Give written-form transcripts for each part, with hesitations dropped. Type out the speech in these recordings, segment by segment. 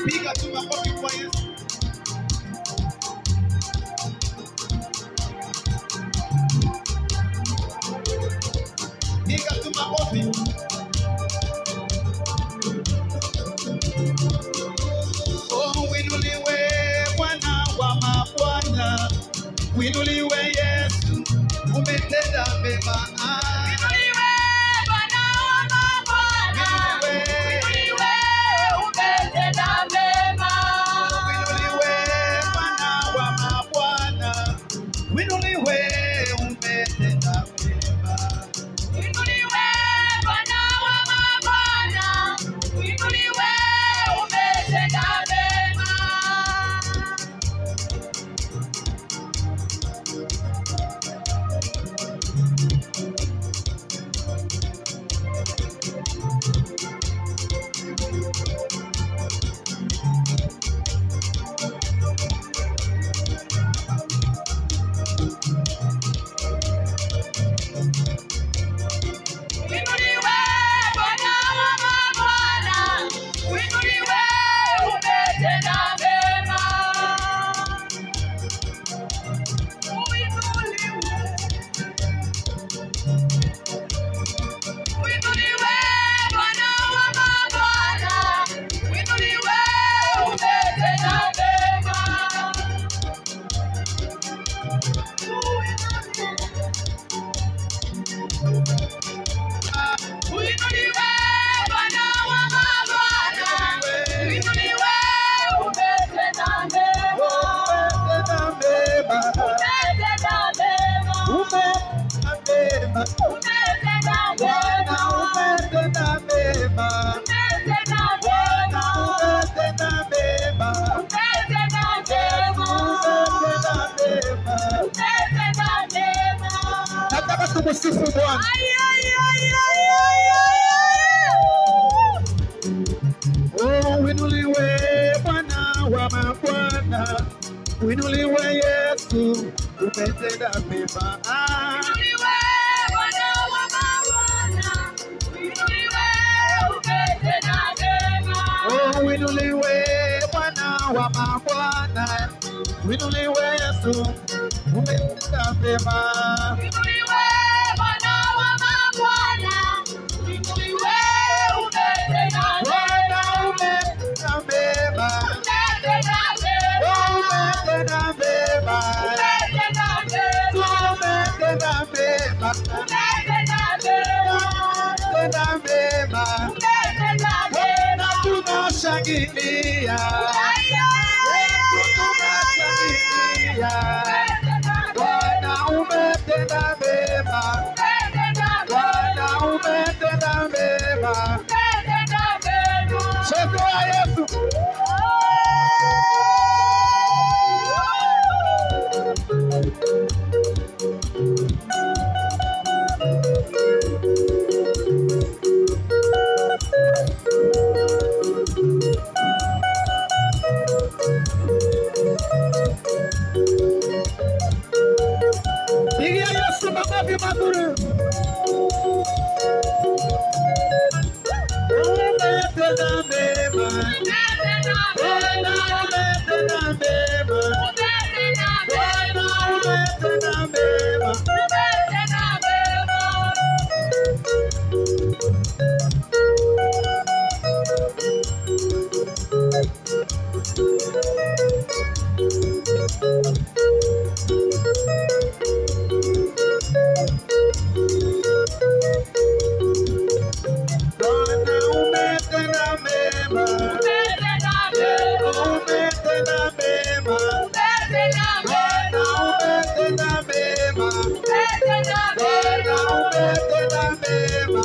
Piga tu makofi kwa Yesu. Piga tu makofi. Oh, winuliwe Bwana wa mabwana, winuliwe Yesu, umetenda mema. Winuliwe Bwana wa mabwana, winuliwe umetenda mema. Winuliwe Bwana wa mabwana, winuliwe umetenda mema. Winuliwe Bwana wa mabwana, winuliwe umetenda mema. Winuliwe Bwana wa mabwana, winuliwe umetenda mema. Winuliwe Bwana wa mabwana, winuliwe umetenda mema. Winuliwe Bwana wa mabwana, winuliwe umetenda mema. Umetenda mema. Umetenda mema. Umetenda mema. Umetenda Bwana mema. umetenda mema. Umetenda Bwana mema. umetenda mema. Umetenda mema. Umetenda mema. Umetenda mema. Nataka tumusifu Bwana. Ay, ay, ay, ay, ay, ay, ay. Oh, winuliwe Bwana wa mabwana, winuliwe Yesu, umetenda mema. Winuliwe Bwana wa mabwana, winuliwe umetenda mema. Oh, winuliwe Bwana wa mabwana, winuliwe Yesu, umetenda mema. Winuliwe Bwana wa mabwana, winuliwe umetenda Bwana mema. umetenda mema. Umetenda Oh, mema. umetenda mema. Umetenda mema. Umetenda mema. Umetenda mema. Umetenda mema. Umetenda Bwana mema. tunashangilia. Ay, ay, ay, Tunashangilia. umetenda Bwana umetenda mema. Bwana umetenda mema. umetenda mema. Sifa ya Yesu. Pigia Yesu makofi mazuri. Umetenda mema. Bwana umetenda mema. Bwana umetenda mema. Bwana umetenda mema. Umetenda mema. Bwana umetenda mema. Bwana umetenda mema.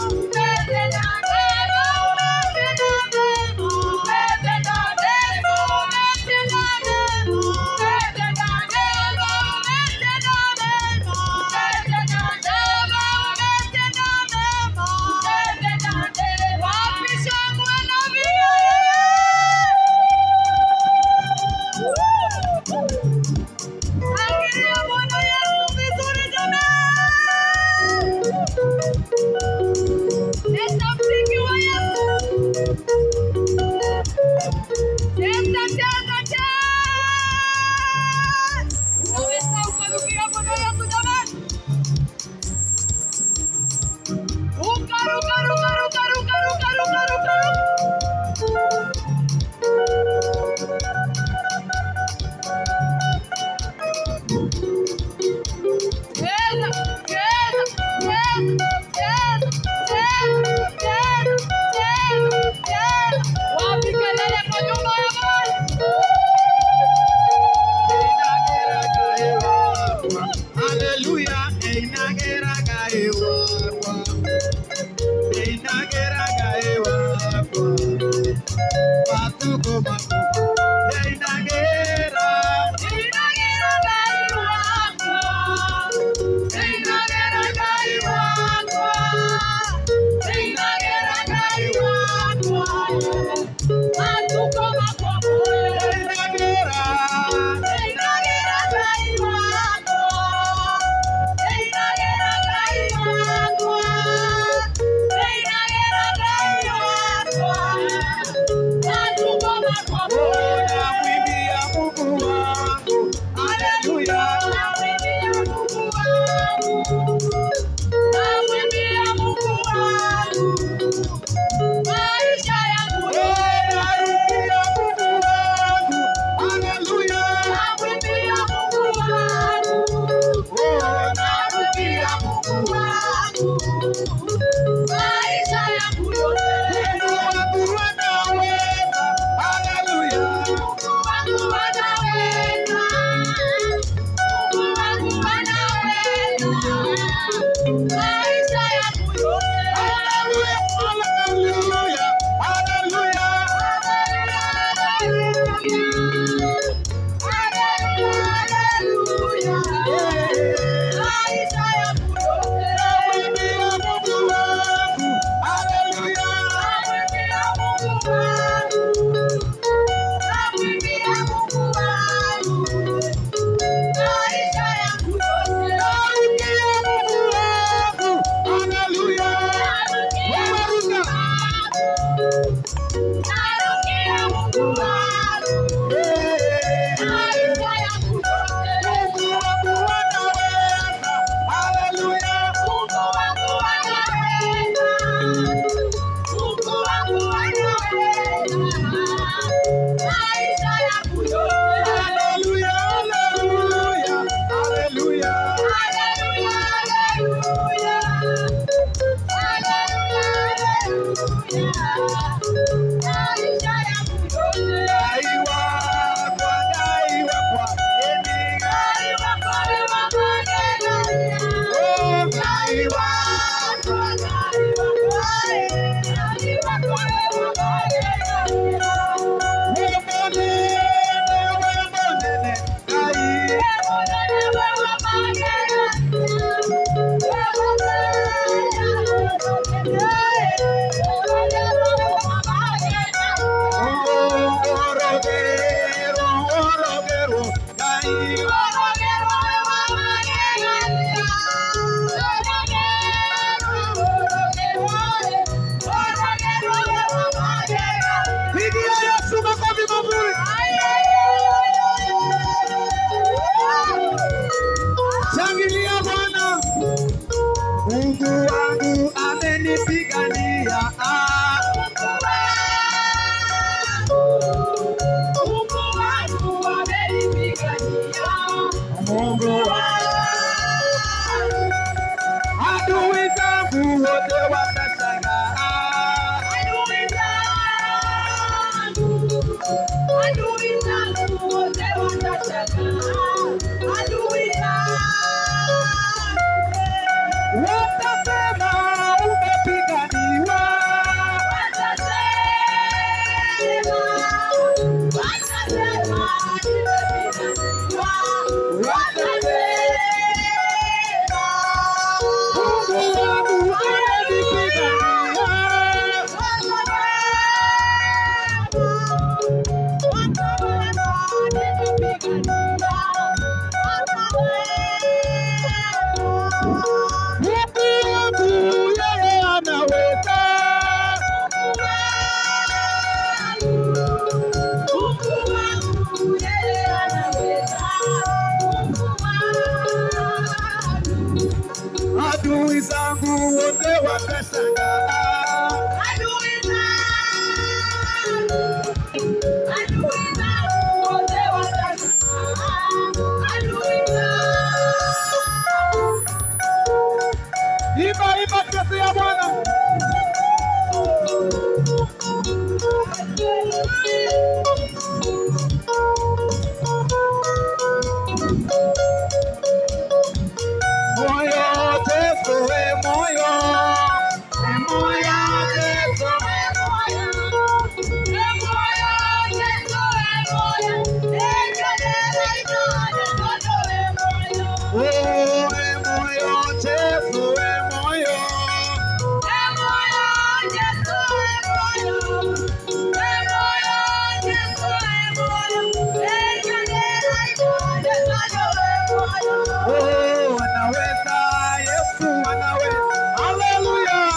Oh, anaweza, Yesu anaweza. Hallelujah.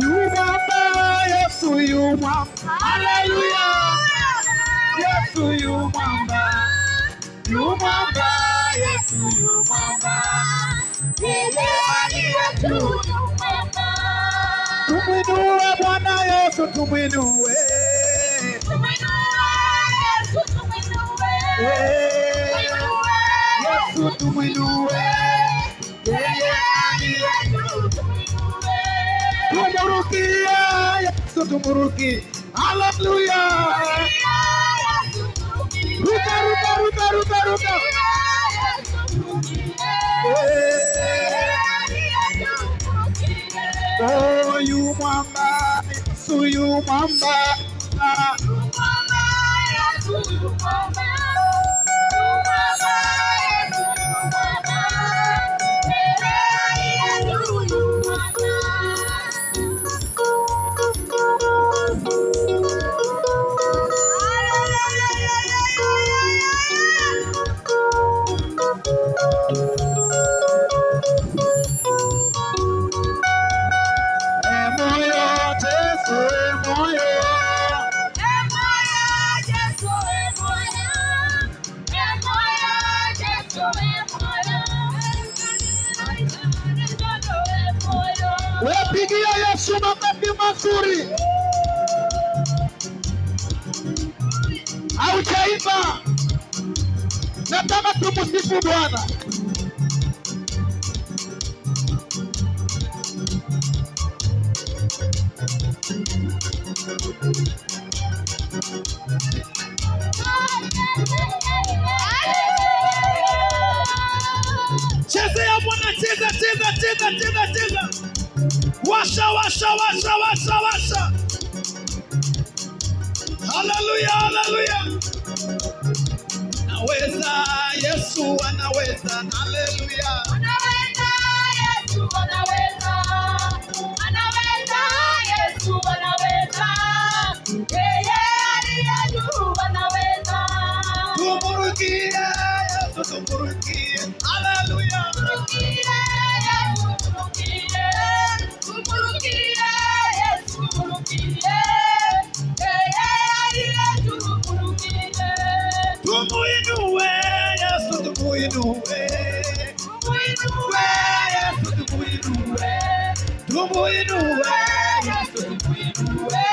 Yumwamba, Yesu yumwamba. Hallelujah. Yesu yumwamba. Yumwamba, Yesu yumwamba. Tumwinue Bwana Yesu, tumwinue. Yesu tumwinue. Tumurukie Yesu, tumurukie. Hallelujah. Ruka, ruka, ruka, ruka, ruka. Oh, yumwamba, Yesu yumwamba. Pigia Yesu makofi mazuri. Haujaiva. Nataka tumsifu Bwana. Chezea Bwana, cheza, cheza, cheza, cheza, cheza. Washa, washa, washa, washa, washa. Hallelujah, hallelujah. Anaweza, Yesu anaweza. Hallelujah. Anaweza, Yesu anaweza. Anaweza, Yesu anaweza. Yeye aliye juu anaweza. Tumurukie Yesu, tumurukie. Hallelujah. Tumurukie Yesu, tumurukie. Tumurukie Yesu, tumurukie. Yeye aliye juu tumurukie. Tumuinue Yesu, tumuinue. Tumuinue Yesu, tumuinue. Tumuinue Yesu, tumuinue.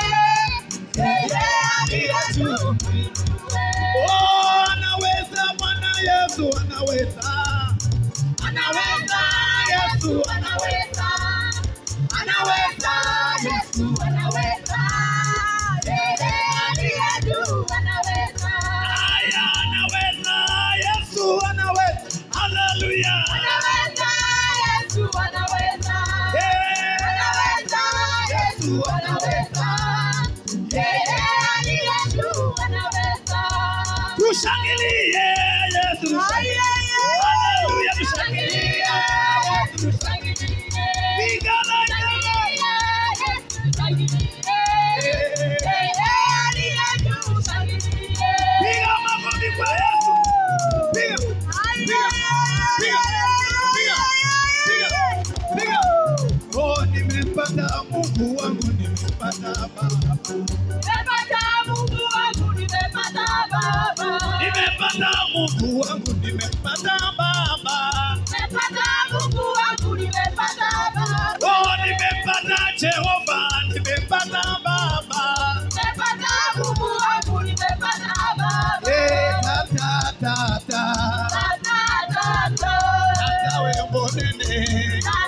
Yeye aliye juu. Oh, anaweza Bwana Yesu anaweza. Anaweza Yesu anaweza. Anaweza Yesu anaweza. Yeye aliye juu anaweza. Aya, anaweza Yesu anaweza. Hallelujah. Anaweza, Yesu anaweza. Anaweza Yesu anaweza. Yeye aliye juu anaweza. Tushangilie Yesu. Hallelujah, tushangilie Yesu. Piga piga makofi kwa Yesu. Piga. Piga. Piga. Piga. Piga. Piga. Oh, nimepata Mungu wangu, nimepata Baba. Nimepata Mungu wangu, nimepata Baba. Nimepata Mungu wangu, nimepata Baba. Nimepata Mungu wangu, nimepata Baba. Oh, nimepata Jehova, nimepata Baba. Nimepata Mungu wangu, nimepata Baba. Ta ta ta ta. Tata wewe monene. Ta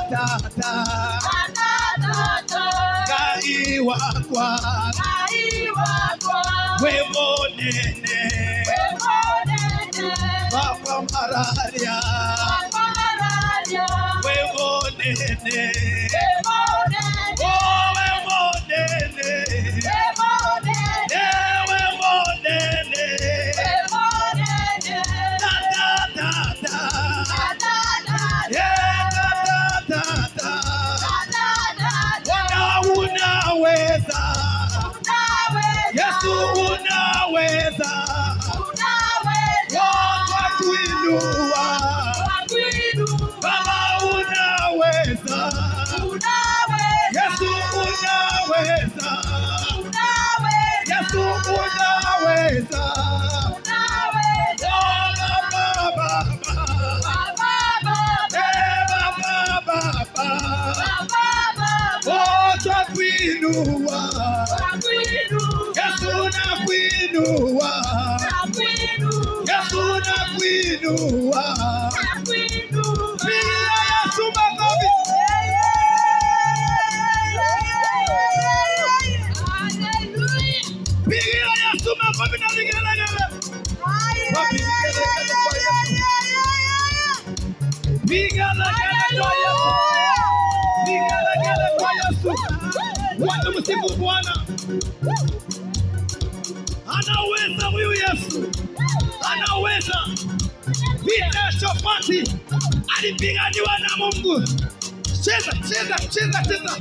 ta ta. Kai wakwa. Wewe monene. Baba mararia. Wewe monene. Oh, wewe monene. unaweza. Twakuinua. Baba unaweza. Yesu unaweza. Yesu unaweza. Twakuinua. Yesu nakuinua. Yesu nakuinua. Pigia Yesu makofi. Pigia Yesu makofi na vigelegele. Vigelegele kwa Yesu. Vigelegele kwa Yesu. Watu msifu Bwana. Anaweza huyu Yesu. Anaweza. Vita Shafati alipiganiwa na Mungu. Cheza, cheza, cheza, cheza.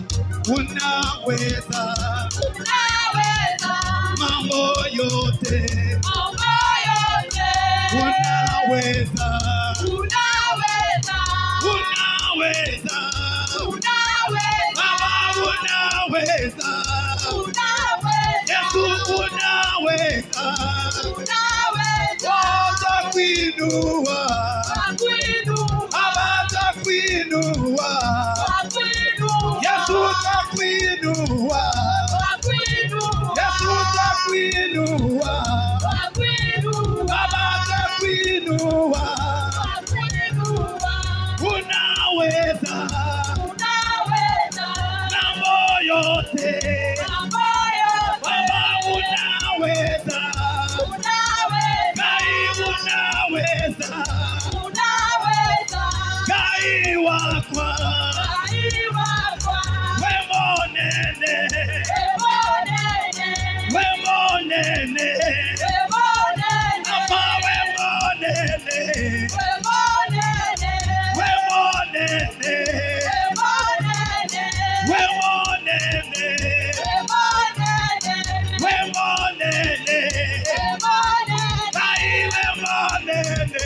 Unaweza. Mambo yote. Unaweza. Unaweza. Baba unaweza. Yesu unaweza. Twakuinua. Baba twakuinua. Yesu twakuinua. Yesu twakuinua. Baba twakuinua. Unaweza. Mambo yote. Baba unaweza. Kai unaweza. Kai wakwa. Wemonene. Wemonene. Ama wemonene. Wemonene. Wemonene. Wemonene. Kai wemonene.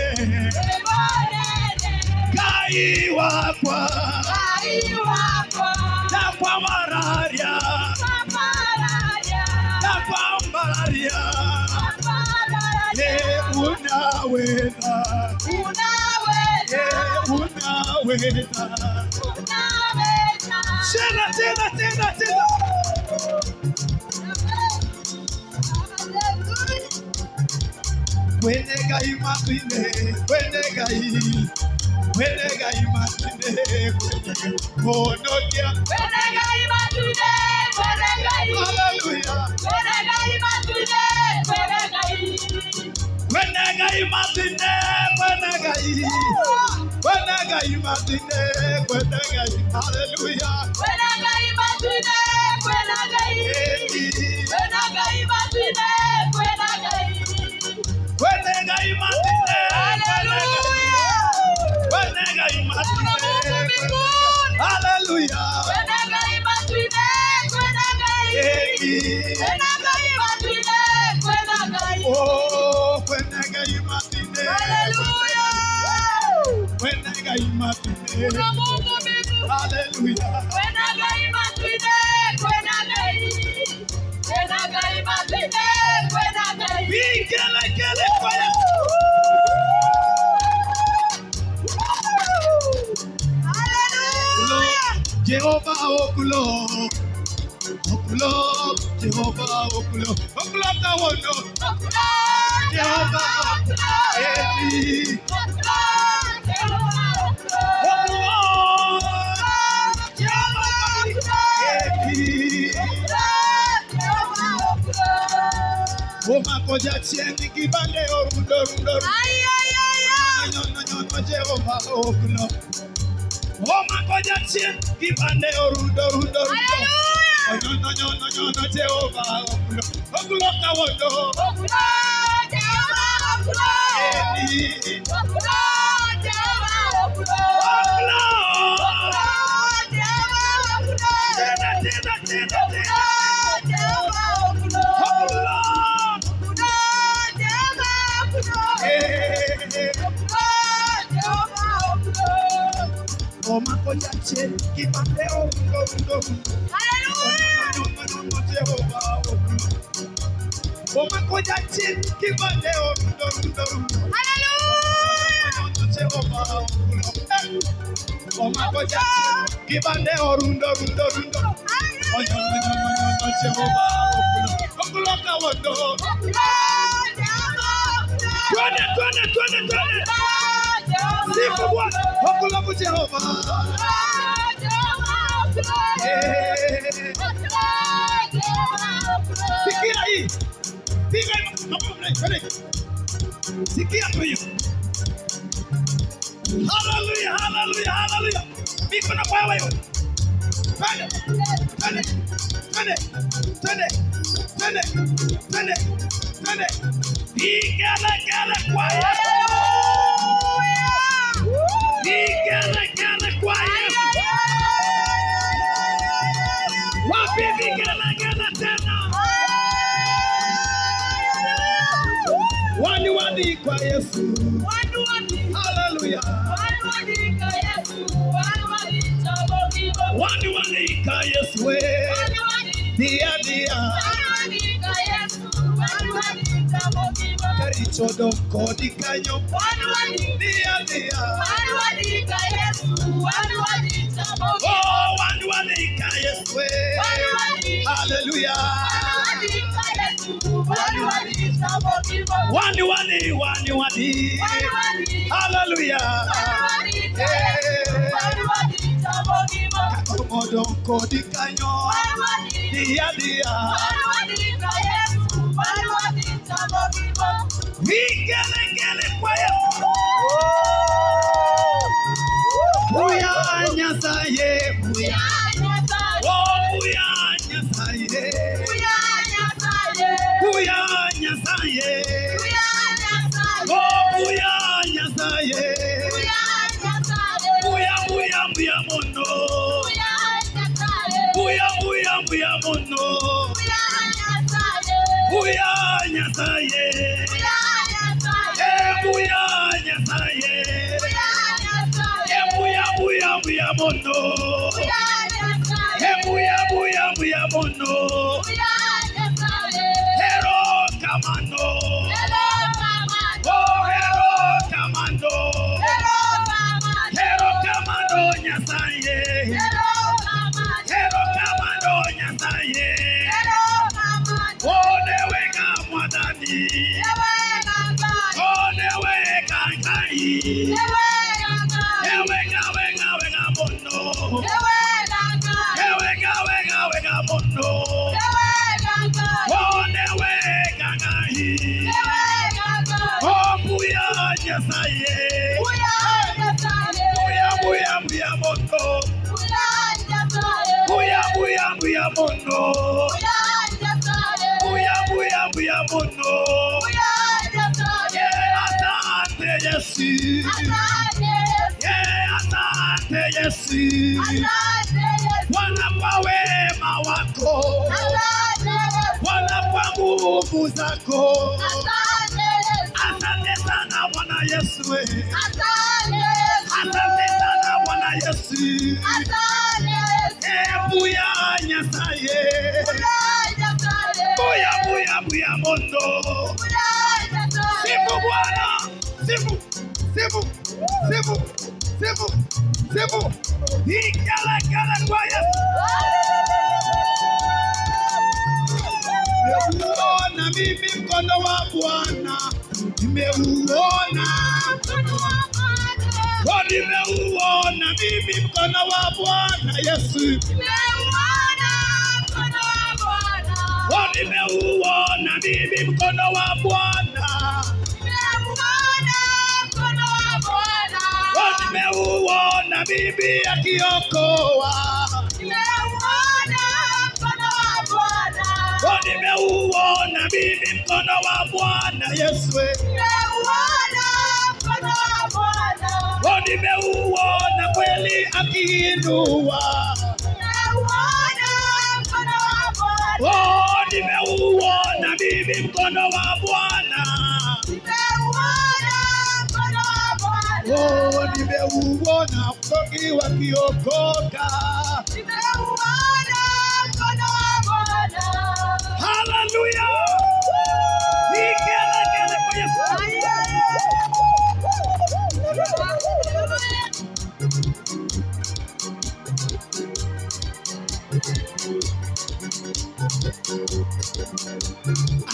Kai wakwa. Na kwa malaria. Na kwa malaria. Unaweza. Unaweza. Cheza, cheza, cheza, cheza. Wenega imatine, wenega imatine, monokia. Hallelujah. Wenega imatine, hallelujah. Jehovah okulo, okulo, Jehovah okulo, okulo tawono, Jehovah okulo, okulo, Jehovah koja chiendi kibande orundo. Jehovah okulo. Koja chiendi kibande orundo. No, Jehovah okulo. Okulo kawondo. Okulo, Jehovah okulo. Okulo, Jehovah okulo. Okulo, Jehovah okulo. Okulo, Jehovah okulo. ngoja chini kipande rundo. Hallelujah. Jehova. Ngoja chini kipande rundo. Hallelujah. Jehova. Ngoja chini kipande rundo. Jehova. Okuloka wondo. Twende. Sifu Bwana. Okuloka Jehova. Sikia hii. Piga hiyo. Sikia hiyo. Hallelujah. Mikono kwa wewe. Twende. Vigele kwa Yesu. Vigele kwa Yesu. Wapi vigele tena? Wani kwa Yesu. Hallelujah. Wani kwa Yesu. Dia. Karichodo kodi kanyo. Dia. Oh, wani kwa Yesu. Hallelujah. Wani. Hallelujah. Kakomodo kodi kanyo. Dia. Vigele kwa Yesu. Buya nyasaye. Oh, buya nyasaye. Buya nyasaye. Oh, buya nyasaye. Buya mono. Buya mono. Buya nyasaye. Buya nyasaye. Buya mono. Buya mono. Hero kamano. Oh, hero kamano. Hero kamano nyasaye. Hero kamano nyasaye. Oh, neweka mwadani. Oh, neweka kai. Neweka mono. Neweka mono. Oh, neweka kai. Oh, buya nyasaye. Buya mono. Buya mono. Buya mono. Yeah, asante Yesu. Yeah, asante Yesu. Bwana kwa wema wako. Bwana kwa nguvu zako. Asante sana Bwana Yesu. Asante sana Bwana Yesu. Buya nyasaye. Buya mono. Sifu Bwana. Sifu. Vigele kwa Yesu. Nimeuona mimi mkono wa Bwana. Nimeuona mimi mkono wa Bwana Yesu. Nimeuona mimi mkono wa Bwana. Nimeuona bibi akiokoa. Nimeuona bibi mkono wa Bwana Yesu. Nimeuona kweli akiinua. Nimeuona bibi mkono wa Bwana. Oh, nimeuona mkoki wakiokoka. Hallelujah. Nikelekele kwa Yesu.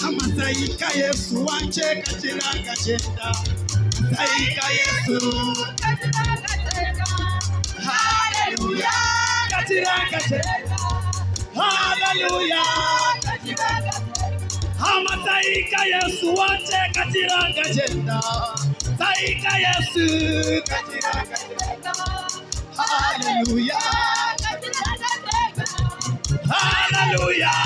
Amasaika Yesu wancheka chiranga chenda. Saika Yesu. Hallelujah. Chiranga chenda. Hallelujah. Amasaika Yesu wancheka chiranga chenda. Saika Yesu chiranga chenda. Hallelujah. Hallelujah.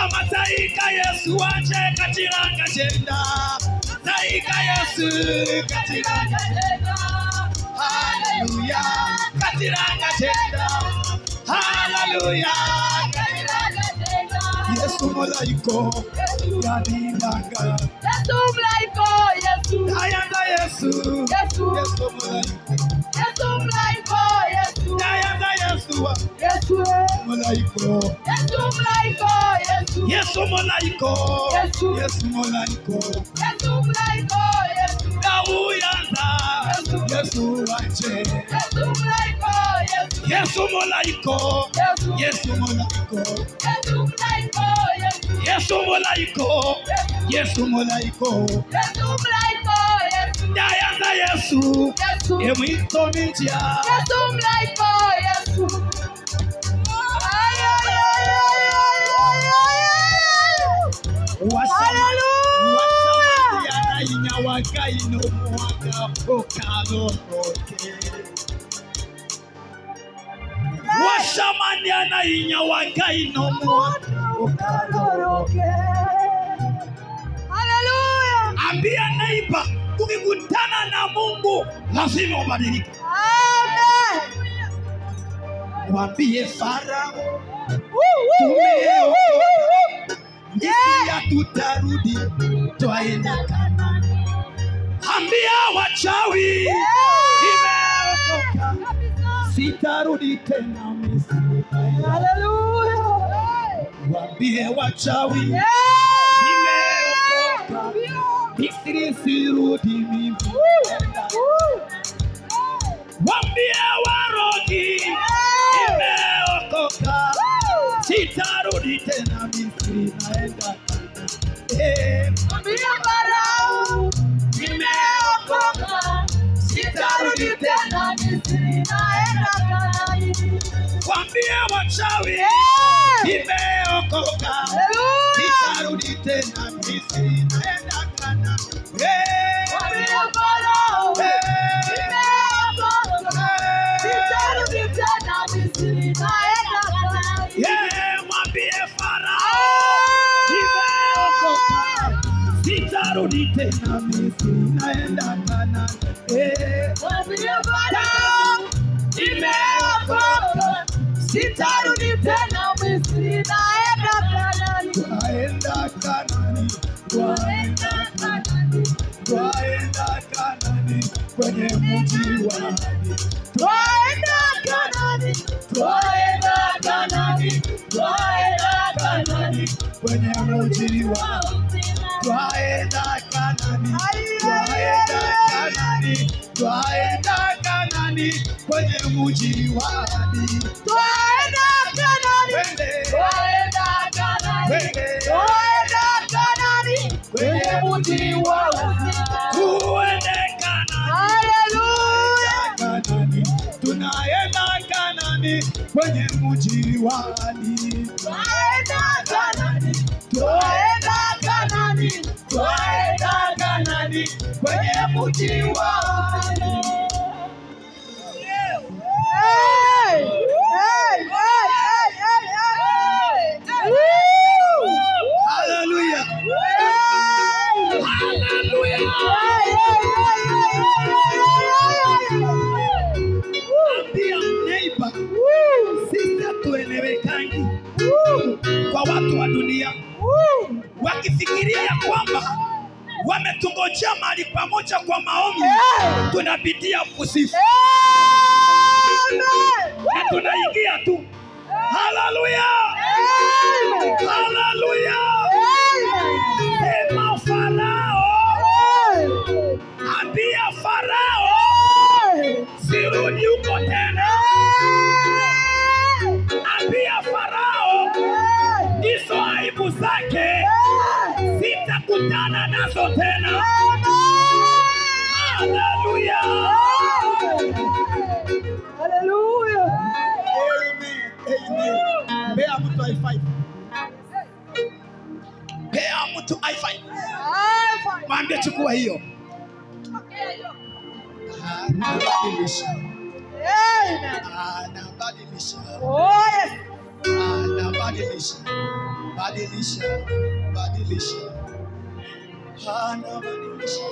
Amasaika Yesu wancheka chiranga chenda. Saika Yesu chiranga chenda. Hallelujah. Chiranga chenda. Hallelujah. Yesu molaiko yadinanga. Yesu molaiko Yesu. Ayanda Yesu. Yesu. Yesu molaiko. Yesu molaiko Yesu. Ayanda Yesu. Yesu molaiko. Yesu molaiko Yesu. Yesu molaiko. Yesu. Yesu molaiko. Yesu molaiko Yesu. Dawuyanda. Yesu wanche. Yesu molaiko Yesu. Yesu molaiko. Yesu molaiko. Yesu molaiko Yesu. Yesu molaiko. Yesu molaiko. Yesu molaiko Yesu. Ayanda Yesu. Yesu. Emwito minjia. Yesu molaiko Yesu. Washamani anainya wagai no muakaloke. Hallelujah. Ambia neighbor, ukikutana na Mungu lazima ubadilike. Amen. Mwambie Farao tumeokoka, Misri tutarudi, twaenda Kanaani. Ambia wachawi nimeokoka, sitarudi tena Misri. Hallelujah. Mwambie wachawi nimeokoka, Misri sirudi mimi. Mwambie warogi nimeokoka, sitarudi tena Misri, naenda Kanaani. Mwambie Farao Nimeokoka, sitarudi tena Misri, naenda Kanaani. Mwambie wachawi nimeokoka, sitarudi tena Misri, naenda Kanaani. Mwambie Farao nimeokoka, sitarudi tena Misri, naenda Kanaani. Mwambie Farao nimeokoka, sitarudi tena Misri, naenda Kanaani. Mwambie Farao nimeokoka, sitarudi tena Misri, naenda Kanaani. Twaenda Kanaani, Twaenda Kanaani, twaenda Kanaani, kwenye mji wa ahadi. twaenda Kanaani, twaenda Kanaani, twaenda Kanaani, Kwenye mji wa ahadi. Twaenda Kanaani, twaenda Kanaani, twaenda Kanaani, kwenye mji wa ahadi. twaenda Kanaani, Twende, twaenda Kanaani, twende, twaenda Kanaani, kwenye mji wa uzima. tuende Kanaani. Hallelujah. Kanaani, tunaenda Kanaani, kwenye mji wa ahadi. Twaenda Kanaani, twaenda Kanaani, twaenda Kanaani, Kwenye mji wa ahadi. Hallelujah. Ambia neighbor, sisi hatuelewekangi kwa watu wa dunia, wakifikiria ya kwamba wametungojea mahali pamoja kwa maombi, tunapitia kusifu na tunaingia tu. Haleluya, haleluya. Sema Farao, ambia Farao sirudi huko tena. Ambia Farao hizo aibu zake sitakutana nazo tena. Haleluya, haleluya. Amen. Pea mtu high five. Pea mtu high five. Mwambie chukua hiyo. Anabadilisha. Anabadilisha. Anabadilisha. Badilisha. Badilisha. Anabadilisha.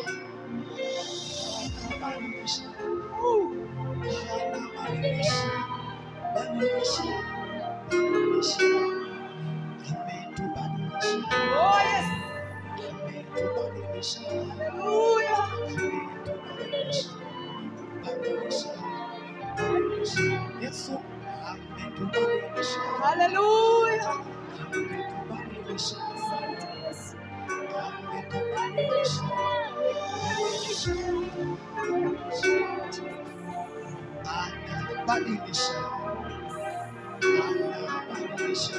Anabadilisha. Anabadilisha. Badilisha. Badilisha. Ametubadilisha. Ametubadilisha. Hallelujah. Ametubadilisha. Badilisha. Badilisha. Yesu ametubadilisha. Hallelujah. Ametubadilisha. Ametubadilisha. Anabadilisha. Anabadilisha.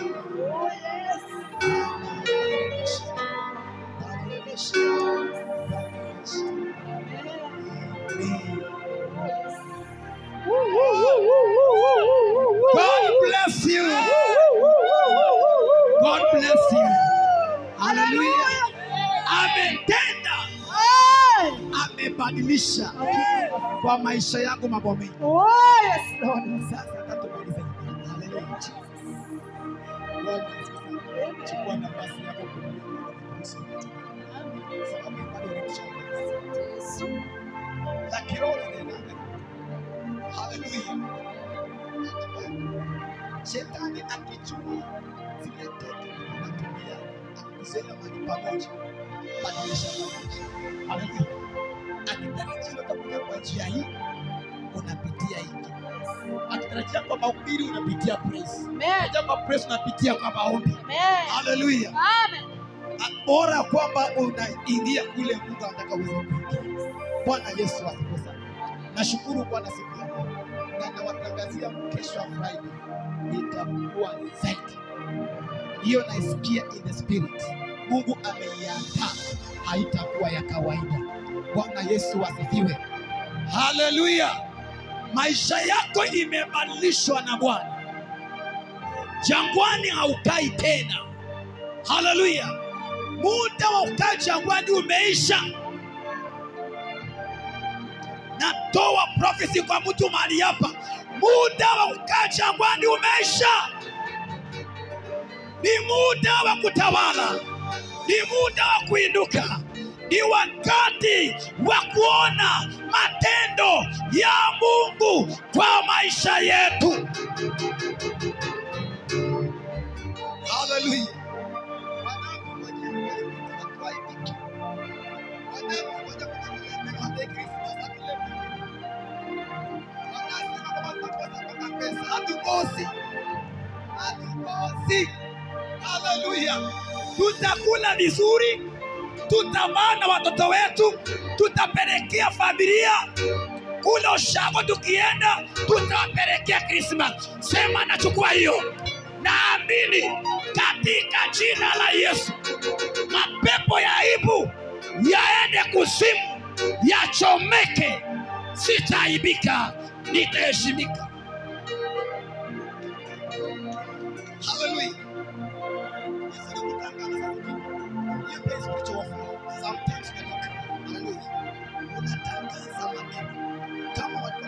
God bless you. God bless you. Hallelujah. Ametenda. Amebadilisha kwa maisha yangu mambo mengi. Sasa tatumalize. Hallelujah. Chukua nafasi yako la kiroho nenda. Hallelujah. Shetani akijua zile tendo unatumia akisema mahali pamoja, badilisha maisha. Hallelujah. Akitarajia utakuja kwa njia hii, unapitia hiki. Akitarajia kwa mahubiri, unapitia praise. Akitarajia kwa praise, unapitia kwa maombi. Hallelujah. Amen. Bora kwamba unaingia kule Mungu anataka uweze kuingia. Bwana Yesu asifiwe sana. Nashukuru Bwana siku ya leo. Na nawatangazia kesho ya Friday itakuwa zaidi. Hiyo naisikia in the spirit. Mungu ameiandaa, haitakuwa ya kawaida. Bwana Yesu asifiwe. Hallelujah. Maisha yako imebadilishwa na Bwana. Jangwani haukai tena. Hallelujah. Muda wa kukaa jangwani umeisha. Natoa prophecy kwa mtu mahali hapa. Muda wa kukaa jangwani umeisha. Ni muda wa kutawala. Ni muda wa kuinuka. Ni wakati wa kuona matendo ya Mungu kwa maisha yetu. Hallelujah. Hallelujah. Tutakula vizuri, tutavaa na watoto wetu, tutapelekea familia kule Oshago, tukienda tutawapelekea Christmas. Sema nachukua hiyo. Naamini katika jina la Yesu, mapepo ya aibu yaende kuzimu, yachomeke. Sitaaibika, nitaheshimika. Hallelujah. Sometimes unatangaza maneno kama watu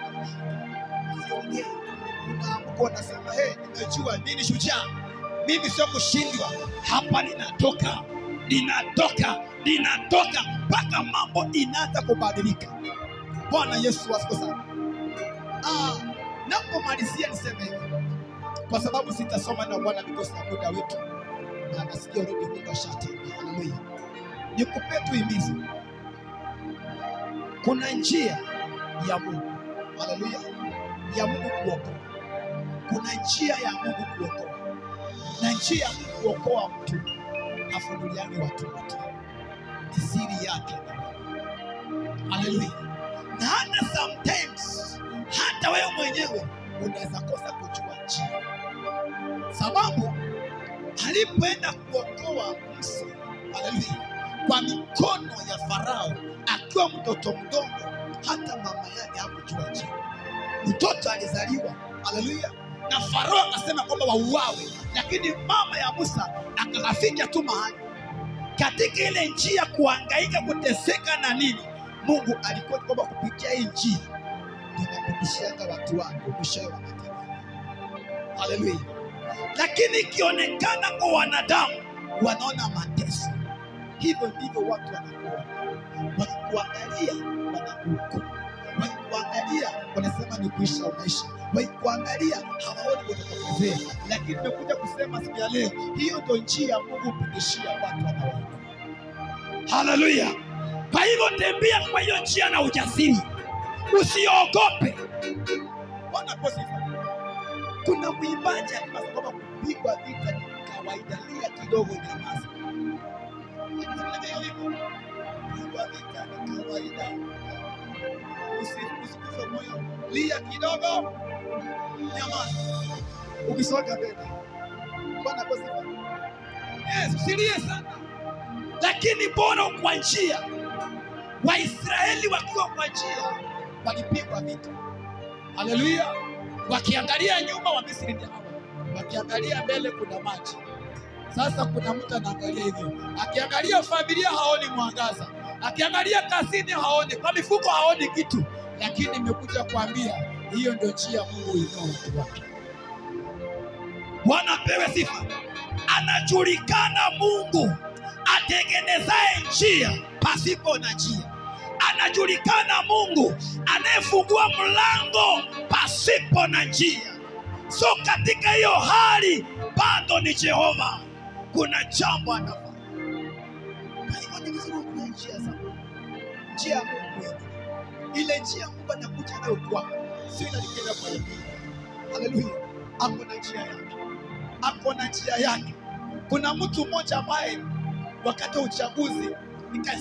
wanaongea, unaamka unasema nimejua nini shujaa. Mimi sio kushindwa. Hapa ninatoka mpaka mambo inaanza kubadilika. Bwana Yesu asifiwe sana. Napomalizia niseme hivi, kwa sababu sitasoma na Bwana because na muda wetu. Na nasikia already Mungu ashatenda. Hallelujah. Nikupe tu himizo. Kuna njia ya Mungu. Haleluya. Ya Mungu kuokoa. Kuna njia ya Mungu kuokoa. Na njia ya Mungu kuokoa mtu afunuliane watu wote. Ni siri yake. Haleluya. Na hata sometimes hata wewe mwenyewe unaweza kosa kujua njia. Sababu alipoenda kuokoa Musa, haleluya, kwa mikono ya Farao akiwa mtoto mdogo, hata mama yake hakujua njia. Mtoto alizaliwa, haleluya, na Farao akasema kwamba wauawe, lakini mama ya Musa akafika tu mahali katika ile njia kuhangaika, kuteseka na nini. Mungu alikuwa kwamba kupitia hii njia tunapitishanga watu wako mwishowe wanataka. Haleluya. Lakini ikionekana kwa wanadamu wanaona mateso. Hivyo ndivyo watu wanakuwa. Wakikuangalia wanakuhukumu. Wakikuangalia wanasema ni kuisha unaisha. Wakikuangalia hawaoni watakokezea. Lakini nimekuja kusema siku ya leo, hiyo ndio njia Mungu hupitishia watu wanaoinuka. Haleluya. Kwa hivyo tembea kwa hiyo njia na ujasiri. Usiogope. Bwana posifa. Kuna mwimbaji anasema kwamba kupigwa vita ni kawaida, lia kidogo nyamaza. Kupigwa vita ni kawaida. Usikufe moyo, lia kidogo nyamaza. Ukisonga mbele. Bwana posifa. Yes, usilie sana. Lakini bora kwa njia. Waisraeli wakiwa kwa njia walipigwa vita. Haleluya. Wakiangalia nyuma Wamisri ndio hawa. Wakiangalia mbele kuna maji. Sasa kuna mtu anaangalia hivyo. Akiangalia familia haoni mwangaza. Akiangalia kazini haoni, kwa mifuko haoni kitu. Lakini nimekuja kuambia hiyo ndio njia Mungu inao watu wake. Bwana pewe sifa. Anajulikana Mungu atengenezaye njia pasipo na njia. Anajulikana Mungu anayefungua mlango pasipo na njia. So katika hiyo hali bado ni Jehova, kuna jambo anafanya. Kwa hivyo ni vizuri kuna njia za Mungu. Njia ya Mungu. Ile njia Mungu anakuja nayo kwako. Sio inalikenda kwa yeye. Haleluya. Ako na njia yake. Ako na njia yake. Kuna mtu mmoja ambaye wakati wa uchaguzi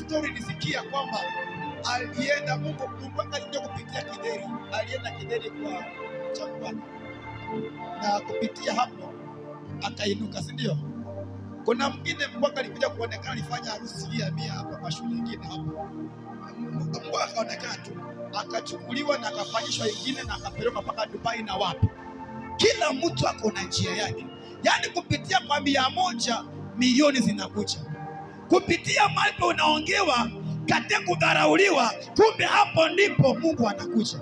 story nisikia kwamba alienda Mungu alikuja kupitia Kideri. Alienda Kideri kwa Changwani. Na kupitia hapo akainuka, si ndio? Kuna mwingine mpaka alikuja kuonekana alifanya harusi ya 100 hapa kwa shule nyingine hapo. Mungu akaonekana tu, akachukuliwa na akafanyishwa nyingine na akapelekwa mpaka Dubai na wapi. Kila mtu ako na njia yake. Yaani kupitia kwa 100 milioni zinakuja. Kupitia mambo unaongewa katika kudharauliwa, kumbe hapo ndipo Mungu anakuja.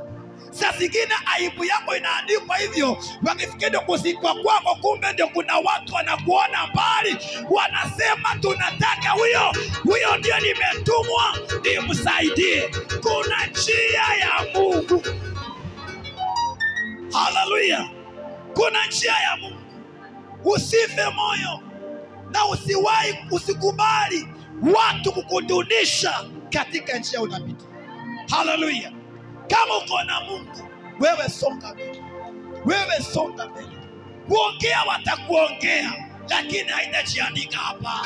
Sasa zingine aibu yako inaandikwa hivyo, wakifikiria kusikwa kwako, kumbe ndio kuna watu wanakuona mbali, wanasema tunataka huyo ndio nimetumwa nimsaidie. Kuna njia ya Mungu. Haleluya. Kuna njia ya Mungu. Usife moyo na usikubali watu kukudunisha katika njia unapita. Haleluya. Kama uko na Mungu, wewe songa mbele. Wewe songa mbele. Kuongea watakuongea, lakini haitajiandika hapa.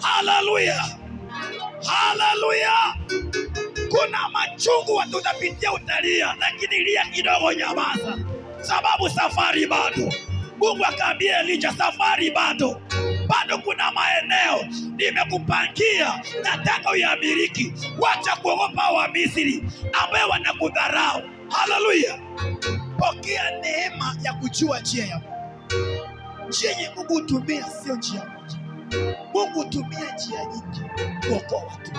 Haleluya. Haleluya. Kuna machungu watu unapitia utalia, lakini lia kidogo nyamaza. Sababu safari bado. Mungu akaambia Elijah, safari bado. Bado kuna maeneo nimekupangia, nataka uyamiliki. Wacha kuogopa wa Misri ambao wanakudharau. Haleluya. Pokea neema ya kujua njia ya Mungu. Njia ya Mungu hutumia sio njia moja. Mungu hutumia njia nyingi kuokoa watu.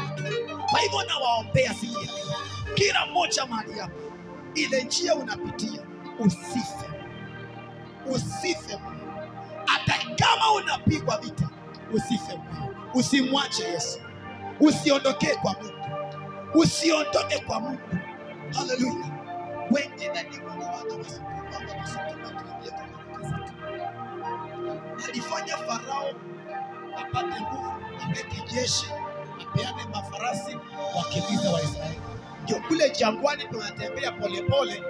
Kwa hivyo nawaombea siku ya leo, kila mmoja mahali hapo, ile njia unapitia usife. Usife moyo. Hata kama unapigwa vita, usife moyo. Usimwache Yesu. Usiondoke kwa Mungu. Usiondoke kwa Mungu. Haleluya. Wengine ni Mungu wanawasukuma tuingie kwa kazi. Alifanya Farao apate nguvu, aweke jeshi, wapeane mafarasi wakimbiza Waisraeli. Ndio kule jangwani tunatembea polepole,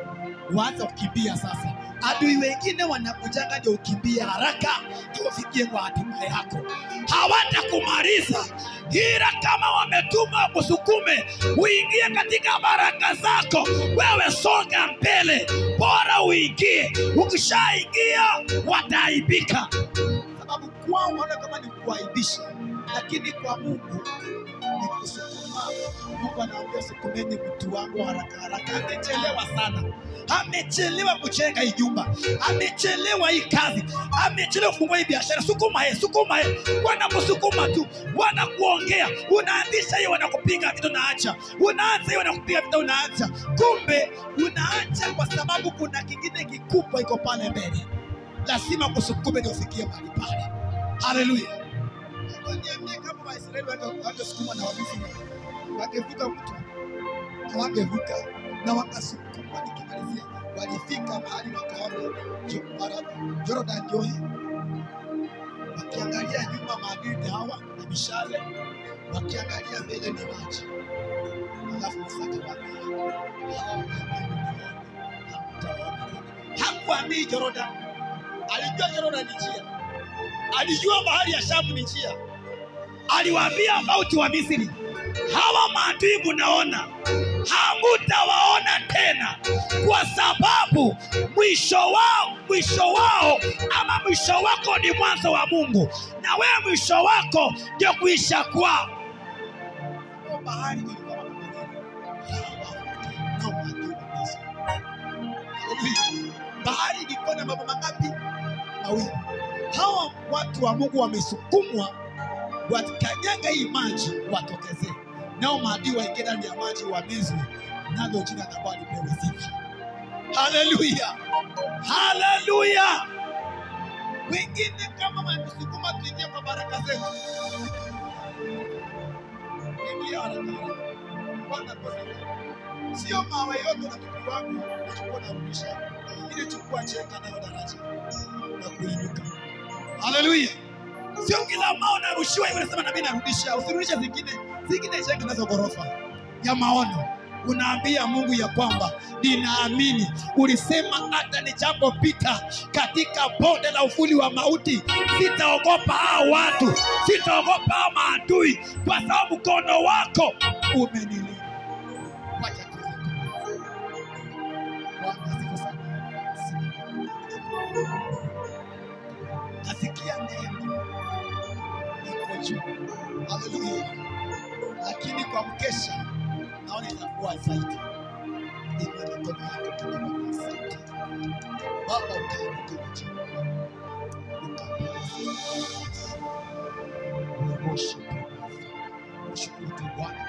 waanza kukimbia sasa. Adui wengine wanakujanga ndio ukimbie haraka ndio ufikie kwa hatima yako. Hawatakumaliza, ila kama wametuma kusukume uingie katika baraka zako, wewe songa mbele, bora uingie. Ukishaingia wataaibika, sababu kwao wanaona kama ni kuaibisha, lakini kwa Mungu ni kusukuma. Mungu anaambia sukumeni mtu wangu haraka haraka. Amechelewa sana, amechelewa kujenga hii nyumba, amechelewa hii kazi, amechelewa kufungua hii biashara. Sukuma yeye, sukuma yeye. Wanakusukuma tu, wanakuongea, unaanzisha hiyo wanakupiga vitu unaacha, unaanza hiyo wanakupiga vitu unaacha. Kumbe unaacha kwa sababu kuna kingine kikubwa iko pale mbele. Lazima kusukume ndio ufikie mahali pale. Haleluya. Niambie kama Waisraeli wangesukuma na Wamisri, wangevuka mtu, hawangevuka na wakasukuma. Nikimalizia, walifika mahali wakaona Jordan ndio hii. Wakiangalia nyuma maadui ni hawa na mishale, wakiangalia mbele ni maji. Alafu Musa hakuambii Jordan. Alijua Jordan ni njia, alijua bahari ya Shamu ni njia. Aliwaambia mauti wa Misri, hawa maadui mnaona hamutawaona tena, kwa sababu mwisho wao ama mwisho wako ni mwanzo wa Mungu, na wewe mwisho wako ndio kuisha kwao. Bahari ilikuwa bahari ilikuwa na mambo mangapi? Mawili. Hawa watu wa Mungu wamesukumwa wakanyaga hii maji watokezee, nao maadui waingie ndani ya maji wamezwe, nalo jina la Bwana lipewe sifa. Haleluya, haleluya. Wengine kama wanasukuma tuingie kwa baraka zetu, ingia haraka. Bwana asifiwe. Sio mawe yote na kitu wangu nachukua na kurudisha, ile chukua cheka na daraja na kuinuka. Haleluya. Sio kila mawe narushiwa hivi nasema na mimi narudisha. Usirudishe zingine cheka nazo ghorofa ya maono. Unaambia Mungu ya kwamba ninaamini ulisema hata nijapopita katika bonde la uvuli wa mauti sitaogopa hao watu, sitaogopa hao maadui, kwa sababu mkono wako umenilinda. Wacha tuweze nasikia neema iko juu. Haleluya. Lakini kwa mkesha naona itakuwa zaidi. Inua mikono yako kidogo. Asante Baba, ukainuka chini ushukuru tu Bwana.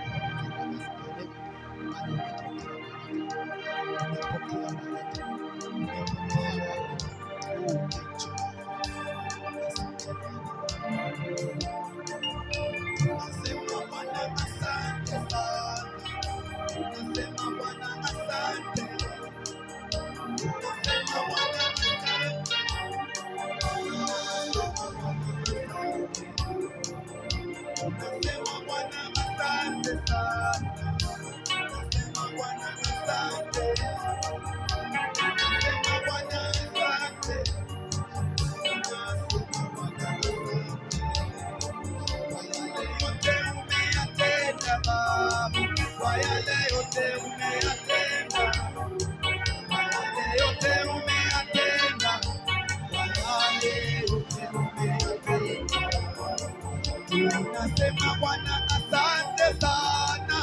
Nasema Bwana asante sana.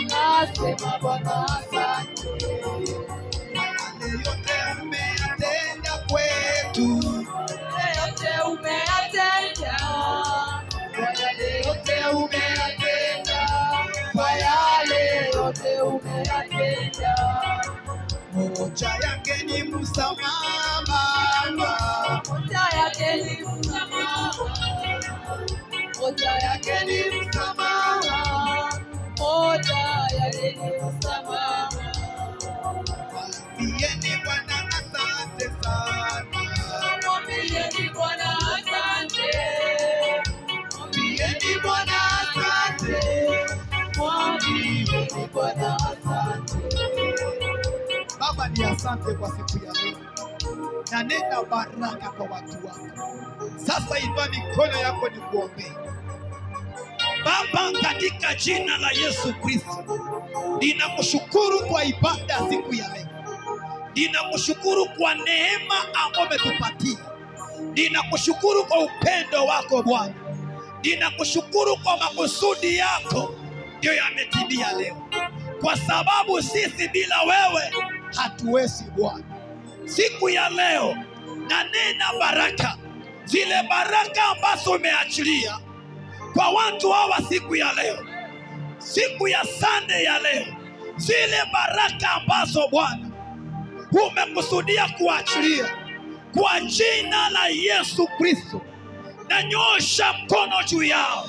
Nasema Bwana asante. Yale yote umeyatenda kwetu. Yote umeyatenda. Yale yote umeyatenda. Kwa yale yote umeyatenda. Moja yake ni msamaha Baba. Moja yake ni msamaha. Moja yake ni msamaha. Moja yake ni msamaha. Mwambieni Bwana asante sana. ni asante kwa siku ya leo, na nena baraka kwa watu wako. Sasa inua mikono yako ni kuombea. Baba, katika jina la Yesu Kristo, ninakushukuru kwa ibada siku ya leo. Ninakushukuru kwa neema ambayo umetupatia. Ninakushukuru kwa upendo wako Bwana. Ninakushukuru kwa makusudi yako ndio yametimia leo, kwa sababu sisi bila wewe hatuwezi Bwana. Siku ya leo na nena baraka, zile baraka ambazo umeachilia kwa watu hawa siku ya leo, siku ya Sunday ya leo, zile baraka ambazo Bwana umekusudia kuachilia kwa jina la Yesu Kristo, na nyosha mkono juu yao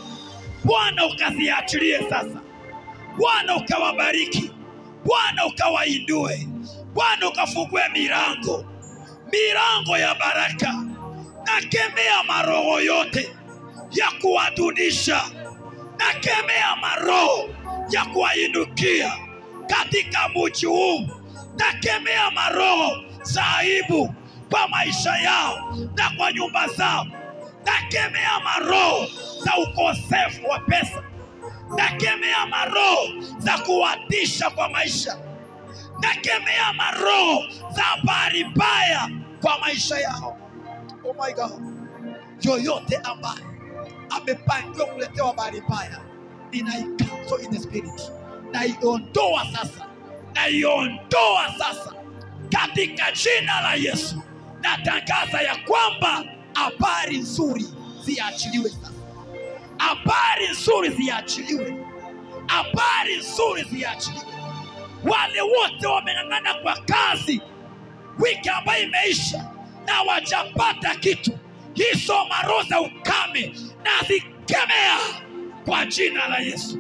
Bwana, ukaziachilie sasa. Bwana ukawabariki, Bwana ukawainue, Bwana ukafungue milango ya baraka. Nakemea maroho yote ya kuwadunisha, nakemea maroho ya kuwainukia katika mji huu, nakemea maroho za aibu kwa maisha yao na kwa nyumba zao, nakemea maroho za ukosefu wa pesa, nakemea maroho za kuwatisha kwa maisha, nakemea maroho za habari mbaya kwa maisha yao. Oh my God, yoyote ambaye amepangiwa kuletea habari mbaya, ninaikansel in the spirit, naiondoa sasa katika jina la Yesu. Natangaza ya kwamba habari nzuri ziachiliwe sasa. Habari nzuri ziachiliwe. Habari nzuri ziachiliwe. Wale wote wameng'ang'ana kwa kazi wiki ambayo imeisha na wajapata kitu, hizo maroho za ukame na zikemea kwa jina la Yesu.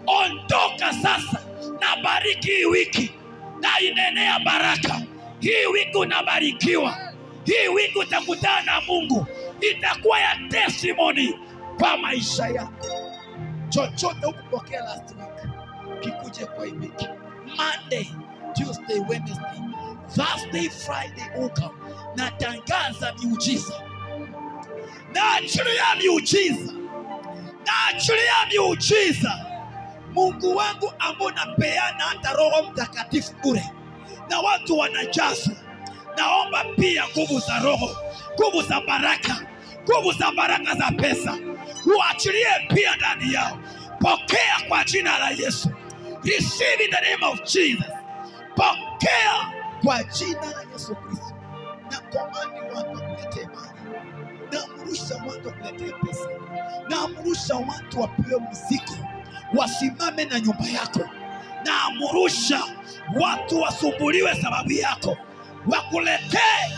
Ondoka sasa, na bariki hii wiki, na inenea baraka. Hii wiki unabarikiwa, hii wiki utakutana na Mungu, itakuwa ya testimony kwa maisha yako. Chochote ukupokea last week kikuje kwa hii wiki, Monday, Tuesday, Wednesday, Thursday, Friday uka. Natangaza miujiza, naachilia miujiza. Mungu wangu ambao napeana hata Roho Mtakatifu bure na watu wanajazwa, naomba pia nguvu za Roho, nguvu za baraka za pesa uachilie pia ndani yao. Pokea kwa jina la Yesu. Receive in the name of Jesus. Pokea kwa jina la Yesu Kristo. Na komandi watu wakuletee mali, na amrusha watu wakuletee pesa, na amrusha watu wapewe mzigo, wasimame na nyumba yako, na amrusha watu wasumbuliwe sababu yako, wakuletee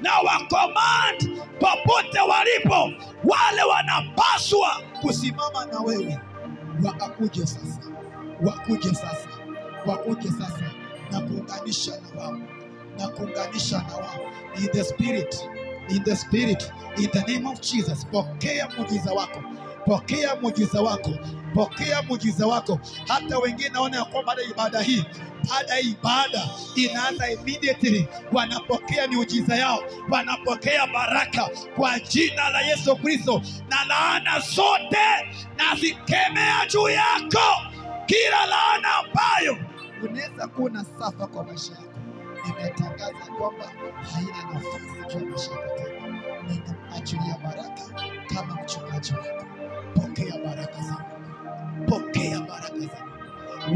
na wakomand popote walipo. Wale wanapaswa kusimama na wewe wakuje sasa na kuunganisha na wao in the spirit, in the name of Jesus. Pokea muujiza wako. Hata wengine naona ya kwamba baada ya ibada inaanza immediately, wanapokea miujiza yao, wanapokea baraka kwa jina la Yesu Kristo. Na laana zote nazikemea juu yako, kila laana ambayo unaweza kuona safa kwa maisha yako, nimetangaza kwamba haina nafasi juu ya maisha yako tena. Ninaachilia baraka kama mchungaji wako. Pokea baraka zangu.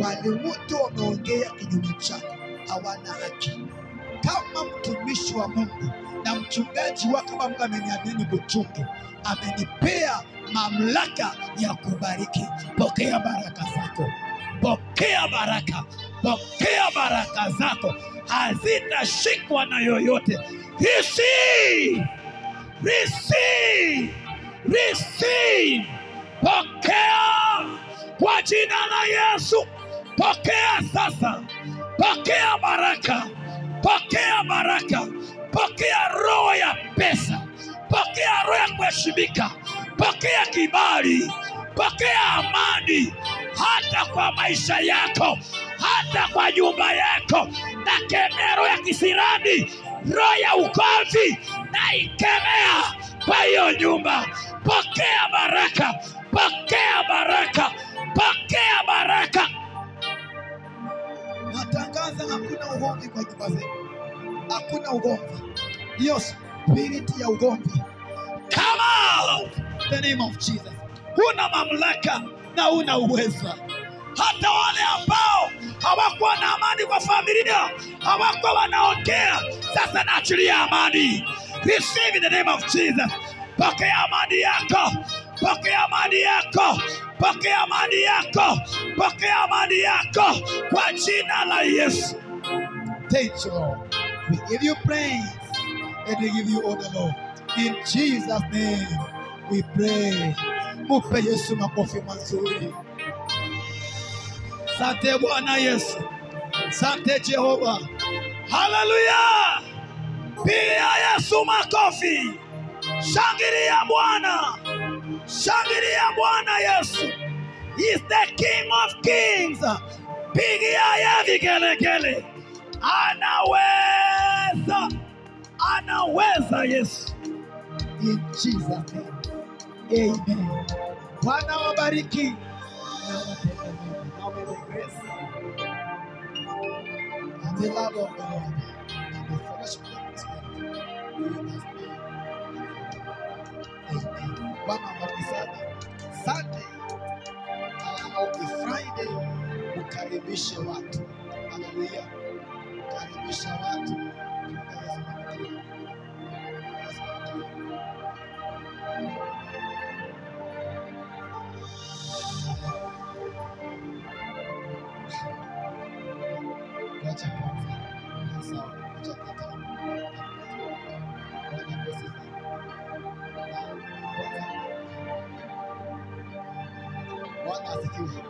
Wale wote wameongea kinyume chako hawana haki. Kama mtumishi wa Mungu na mchungaji wako, kama Mungu ameniamini kuchunga, amenipea mamlaka ya kubariki. Pokea baraka zako. Pokea baraka zako, hazitashikwa na yoyote. Receive. Pokea kwa jina la Yesu. Pokea sasa. Pokea baraka. Pokea roho ya pesa. Pokea roho ya kuheshimika. Pokea kibali. Pokea amani hata kwa maisha yako, hata kwa nyumba yako. Na kemea roho ya kisirani, roho ya ugomvi, na ikemea kwa hiyo nyumba. Pokea baraka, pokea baraka, pokea baraka. Natangaza hakuna ugomvi kwa nyumba zetu. Hakuna ugomvi. Hiyo spirit ya ugomvi, come out in the name of Jesus. Huna mamlaka na huna uwezo. Hata wale ambao hawakuwa na amani kwa familia, hawakuwa wanaongea, sasa naachilia amani. Receive in the name of Jesus. Pokea amani yako, pokea amani yako, pokea amani yako, pokea amani yako kwa jina la Yesu. Thank you, Lord. We give you praise and we give you honor, Lord. In Jesus' name we pray. Mupe Yesu makofi mazuri. Asante Bwana Yesu. Asante Jehova. Hallelujah. Pigia Yesu makofi. Shangilia Bwana. Shangilia Bwana Yesu. He is the King of Kings. Pigia ya vigelegele. Anaweza. Anaweza Yesu. In Jesus' name. Amen. Bwana wabariki. Now may the grace and the love of God and the fellowship of the Spirit be with us now. Amen. Bwana wabariki sana. Sunday au Friday ukaribishe watu. Haleluya. Ukaribisha watu. Bwana asifiwe.